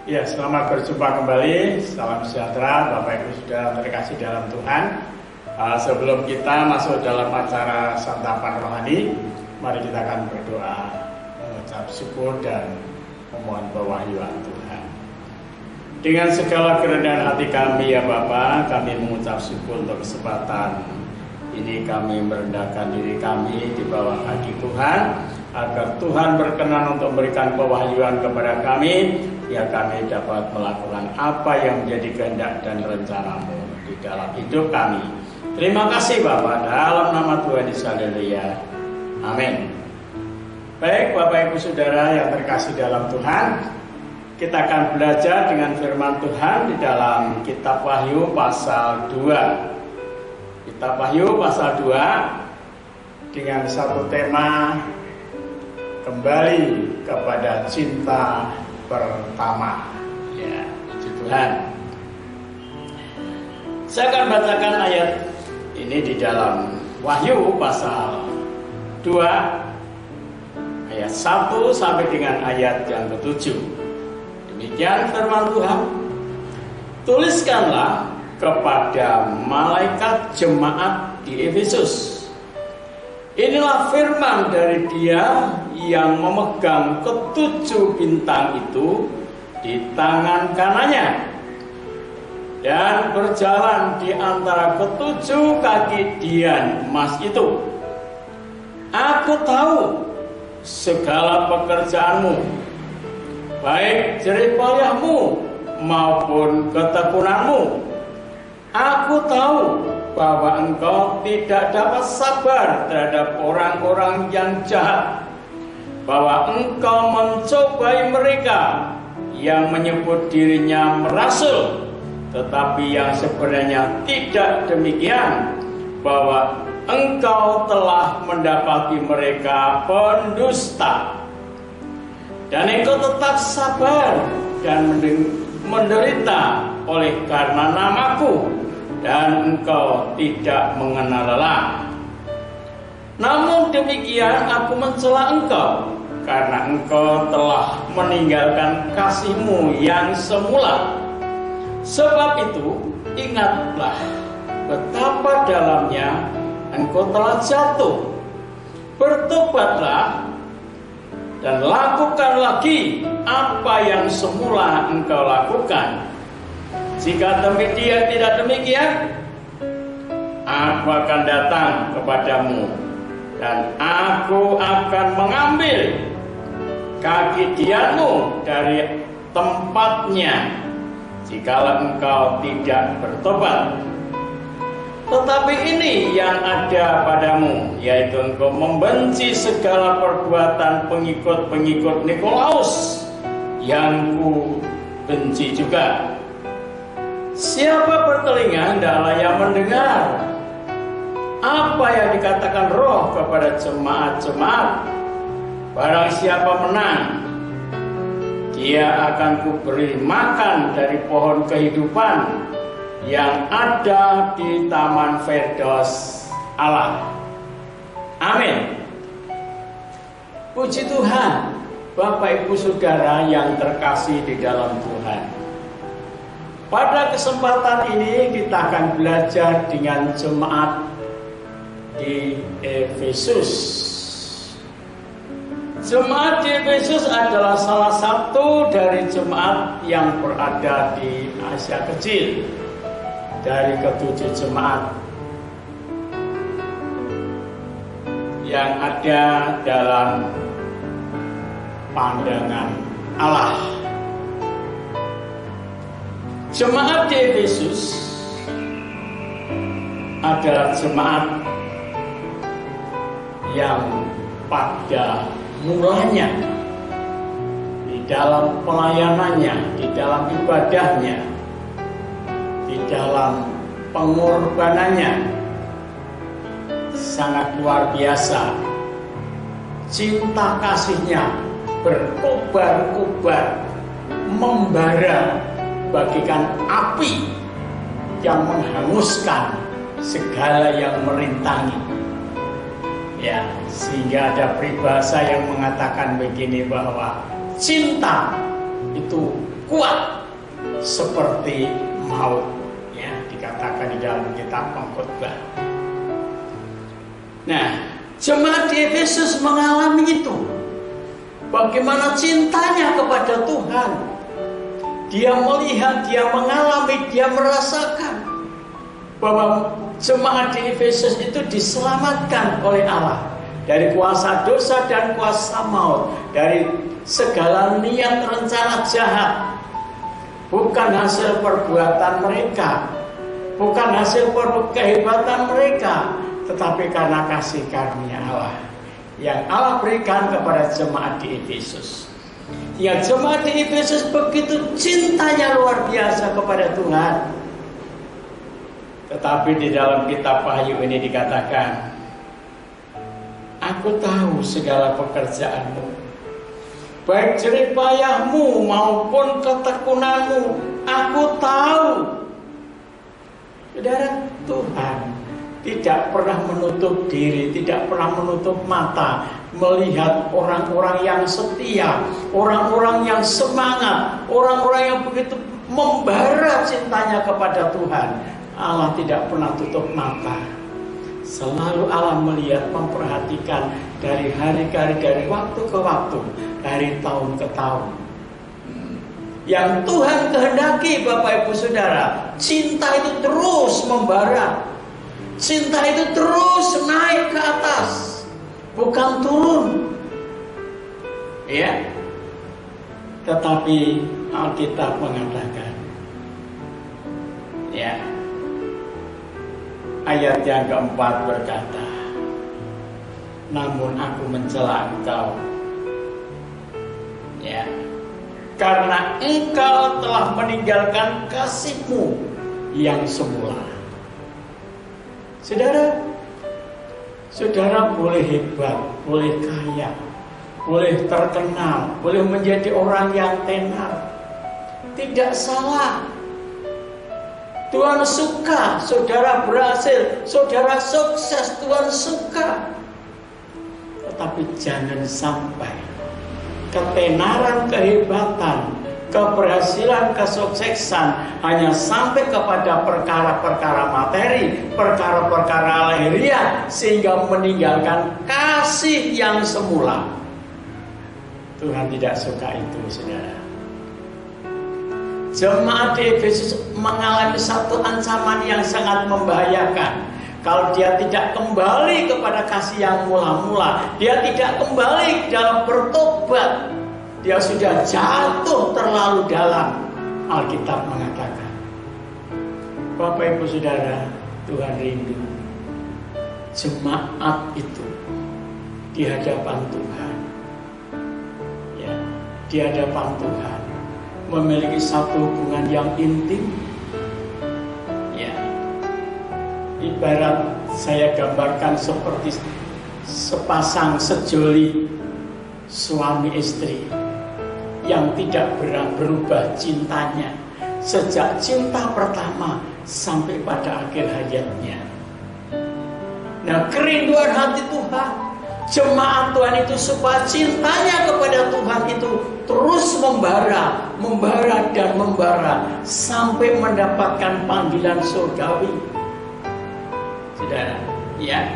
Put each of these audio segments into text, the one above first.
Ya, selamat berjumpa kembali. Salam sejahtera, Bapak Ibu Saudara terkasih dalam Tuhan. Sebelum kita masuk dalam acara santapan rohani, mari kita akan berdoa, mengucap syukur dan memohon pewahyuan Tuhan. Dengan segala kerendahan hati kami ya Bapa, kami mengucap syukur untuk kesempatan ini. Kami merendahkan diri kami di bawah kaki Tuhan, agar Tuhan berkenan untuk memberikan pewahyuan kepada kami, ya kami dapat melakukan apa yang menjadi kehendak dan rencana-Mu di dalam hidup kami. Terima kasih Bapa, dalam nama Tuhan Yesus, haleluya. Amin. Baik Bapak Ibu Saudara yang terkasih dalam Tuhan, kita akan belajar dengan firman Tuhan di dalam kitab Wahyu pasal 2. Kitab Wahyu pasal 2 dengan satu tema, kembali kepada cinta pertama. Ya, puji Tuhan. Saya akan bacakan ayat ini di dalam Wahyu pasal 2 ayat 1 sampai dengan ayat yang ke-7. Demikian firman Tuhan. Tuliskanlah kepada malaikat jemaat di Efesus. Inilah firman dari Dia yang memegang ketujuh bintang itu di tangan kanannya dan berjalan di antara ketujuh kaki dian emas itu. Aku tahu segala pekerjaanmu, baik jerih payahmu maupun ketekunanmu. Aku tahu bahwa engkau tidak dapat sabar terhadap orang-orang yang jahat, bahwa engkau mencobai mereka yang menyebut dirinya rasul, tetapi yang sebenarnya tidak demikian, bahwa engkau telah mendapati mereka pendusta, dan engkau tetap sabar dan menderita oleh karena namaku, dan engkau tidak mengenal lelah. Namun demikian aku mencela engkau, karena engkau telah meninggalkan kasihmu yang semula. Sebab itu ingatlah betapa dalamnya engkau telah jatuh. Bertobatlah dan lakukan lagi apa yang semula engkau lakukan. Jika demikian tidak demikian, aku akan datang kepadamu dan aku akan mengambil kaki dianmu dari tempatnya, jikalau engkau tidak bertobat. Tetapi ini yang ada padamu, yaitu engkau membenci segala perbuatan pengikut-pengikut Nikolaus, yang ku benci juga. Siapa bertelinga, hendaklah yang mendengar apa yang dikatakan Roh kepada jemaat-jemaat. Barang siapa menang, dia akan kuberi makan dari pohon kehidupan yang ada di Taman Firdaus Allah. Amin. Puji Tuhan, Bapak Ibu Saudara yang terkasih di dalam Tuhan. Pada kesempatan ini kita akan belajar dengan jemaat di Efesus. Jemaat di Efesus adalah salah satu dari jemaat yang berada di Asia Kecil. Dari ketujuh jemaat yang ada dalam pandangan Allah. Jemaat di Efesus adalah jemaat yang pada mulanya di dalam pelayanannya, di dalam ibadahnya, di dalam pengorbanannya sangat luar biasa. Cinta kasihnya berkobar-kobar, membara bagikan api yang menghanguskan segala yang merintangi. Ya, sehingga ada peribahasa yang mengatakan begini, bahwa cinta itu kuat seperti maut, ya, dikatakan di dalam kitab Pengkhotbah. Nah, jemaat di Efesus mengalami itu. Bagaimana cintanya kepada Tuhan. Dia melihat, dia mengalami, dia merasakan bahwa jemaat di Efesus itu diselamatkan oleh Allah dari kuasa dosa dan kuasa maut, dari segala niat rencana jahat. Bukan hasil perbuatan mereka, bukan hasil kehebatan mereka, tetapi karena kasih karunia Allah yang Allah berikan kepada jemaat di Efesus. Ya, jemaat di Efesus begitu cintanya luar biasa kepada Tuhan. Tetapi di dalam kitab Wahyu ini dikatakan, aku tahu segala pekerjaanmu, baik jerih payahmu maupun ketekunanmu, aku tahu. Saudara, Tuhan tidak pernah menutup diri, tidak pernah menutup mata melihat orang-orang yang setia, orang-orang yang semangat, orang-orang yang begitu membara cintanya kepada Tuhan. Allah tidak pernah tutup mata. Selalu Allah melihat, memperhatikan dari hari ke hari, dari waktu ke waktu, dari tahun ke tahun. Yang Tuhan kehendaki, Bapak Ibu Saudara, cinta itu terus membara. Cinta itu terus naik ke atas, bukan turun. Ya. Tetapi Alkitab mengatakan, ya, ayat yang keempat berkata, namun aku mencela engkau, ya, karena engkau telah meninggalkan kasihmu yang semula. Saudara, saudara boleh hebat, boleh kaya, boleh terkenal, boleh menjadi orang yang tenar. Tidak salah. Tuhan suka saudara berhasil, saudara sukses, Tuhan suka. Tetapi jangan sampai ketenaran, kehebatan, keberhasilan, kesuksesan hanya sampai kepada perkara-perkara materi, perkara-perkara lahiriah, sehingga meninggalkan kasih yang semula. Tuhan tidak suka itu, saudara. Jemaat di Efesus mengalami satu ancaman yang sangat membahayakan. Kalau dia tidak kembali kepada kasih yang mula-mula, dia tidak kembali dalam bertobat, dia sudah jatuh terlalu dalam. Alkitab mengatakan, Bapak Ibu Saudara, Tuhan rindu jemaat itu di hadapan Tuhan, ya, di hadapan Tuhan memiliki satu hubungan yang intim. Ya, ibarat saya gambarkan seperti sepasang sejoli suami istri yang tidak berubah cintanya sejak cinta pertama sampai pada akhir hayatnya. Nah, kerinduan hati Tuhan, jemaat Tuhan itu supaya cintanya kepada Tuhan itu terus membara, membara dan membara sampai mendapatkan panggilan surgawi. Saudara, ya,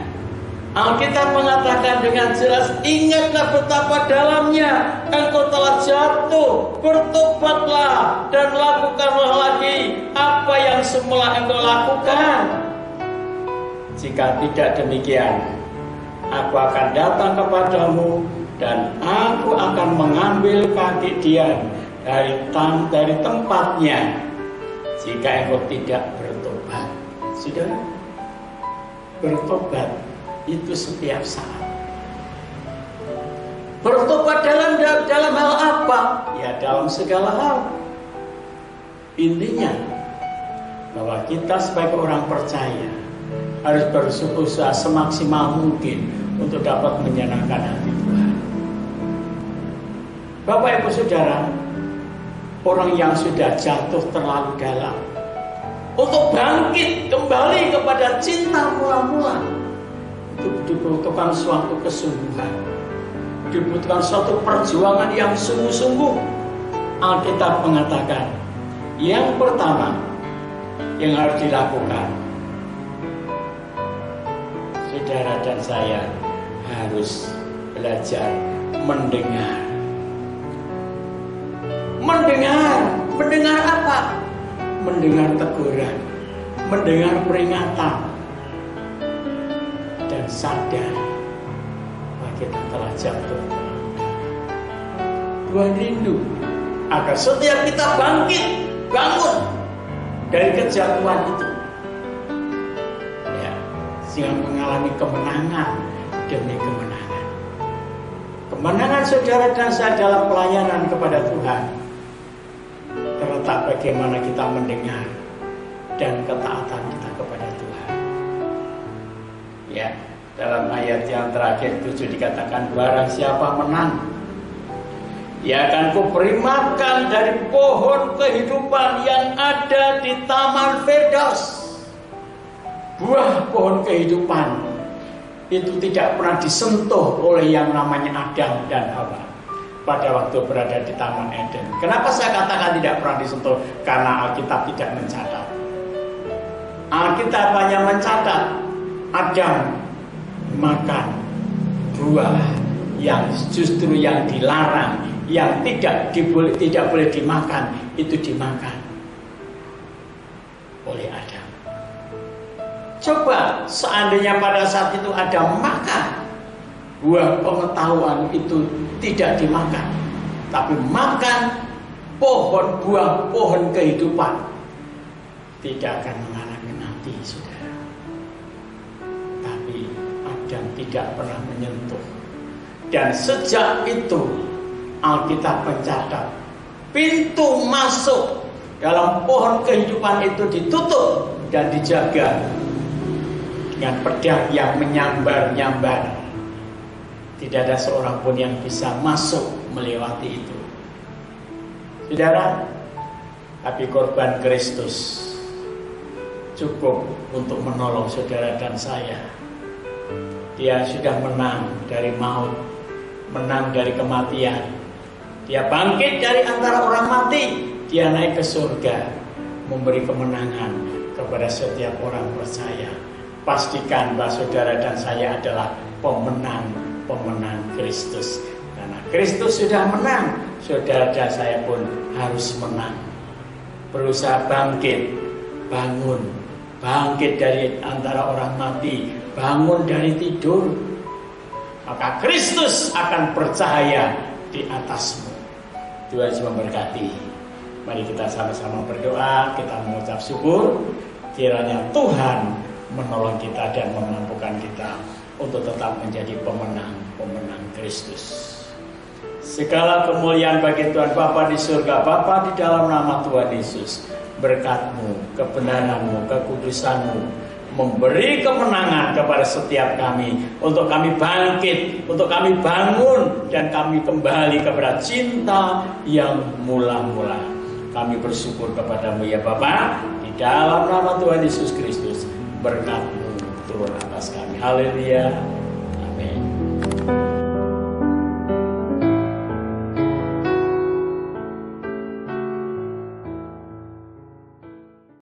Alkitab mengatakan dengan jelas, ingatlah betapa dalamnya engkau telah jatuh, bertobatlah dan lakukanlah lagi apa yang semula engkau lakukan. Jika tidak demikian, aku akan datang kepadamu dan aku akan mengambil kaki dia dari tempatnya jika engkau tidak bertobat. Sudah, bertobat itu setiap saat. Bertobat dalam hal apa? Ya, dalam segala hal. Intinya bahwa kita sebagai orang percaya harus berusaha semaksimal mungkin untuk dapat menyenangkan hati Tuhan. Bapak Ibu Saudara, orang yang sudah jatuh terlalu dalam, untuk bangkit kembali kepada cinta mula-mula, itu dibutuhkan suatu kesungguhan, dibutuhkan suatu perjuangan yang sungguh-sungguh. Alkitab mengatakan, yang pertama yang harus dilakukan, saudara dan saya harus belajar mendengar. Mendengar apa? Mendengar teguran, mendengar peringatan, dan sadar bahwa kita telah jatuh. Tuhan rindu agar setiap kita bangun dari kejatuhan itu, ya, sehingga mengalami kemenangan demi kemenangan. Kemenangan saudara dan saya dalam pelayanan kepada Tuhan terletak bagaimana kita mendengar dan ketaatan kita kepada Tuhan. Ya, dalam ayat yang terakhir 7 dikatakan, barang siapa menang, ia akan kuberi makan dari pohon kehidupan yang ada di Taman Firdaus. Buah pohon kehidupan itu tidak pernah disentuh oleh yang namanya Adam dan Hawa pada waktu berada di Taman Eden. Kenapa saya katakan tidak pernah disentuh? Karena Alkitab tidak mencatat. Alkitab hanya mencatat Adam makan buah yang justru yang dilarang, yang tidak boleh dimakan, itu dimakan oleh Adam. Coba seandainya pada saat itu Adam makan buah pengetahuan, itu tidak dimakan, tapi makan buah pohon kehidupan, tidak akan mengalami mati, saudara. Tapi Adam tidak pernah menyentuh, dan sejak itu Alkitab mencatat pintu masuk dalam pohon kehidupan itu ditutup dan dijaga dengan pedang yang menyambar-nyambar. Tidak ada seorang pun yang bisa masuk melewati itu, saudara. Tapi korban Kristus cukup untuk menolong saudara dan saya. Dia sudah menang dari maut, menang dari kematian. Dia bangkit dari antara orang mati. Dia naik ke surga, memberi kemenangan kepada setiap orang percaya. Pastikan bahwa saudara dan saya adalah pemenang Kristus. Karena Kristus sudah menang, saudara dan saya pun harus menang. Berusaha bangkit dari antara orang mati, bangun dari tidur. Maka Kristus akan bercahaya di atasmu. Tuhan Yesus memberkati. Mari kita sama-sama berdoa, kita mengucap syukur. Kiranya Tuhan menolong kita dan memampukan kita untuk tetap menjadi pemenang Kristus. Segala kemuliaan bagi Tuhan Bapa di surga, Bapa di dalam nama Tuhan Yesus. Berkat-Mu, kebenaran-Mu, kekudusan-Mu memberi kemenangan kepada setiap kami, untuk kami bangkit, untuk kami bangun, dan kami kembali kepada cinta yang mula-mula. Kami bersyukur kepada-Mu ya Bapa, di dalam nama Tuhan Yesus Kristus. Berkat-Mu turun atas kami. Haleluya. Amin.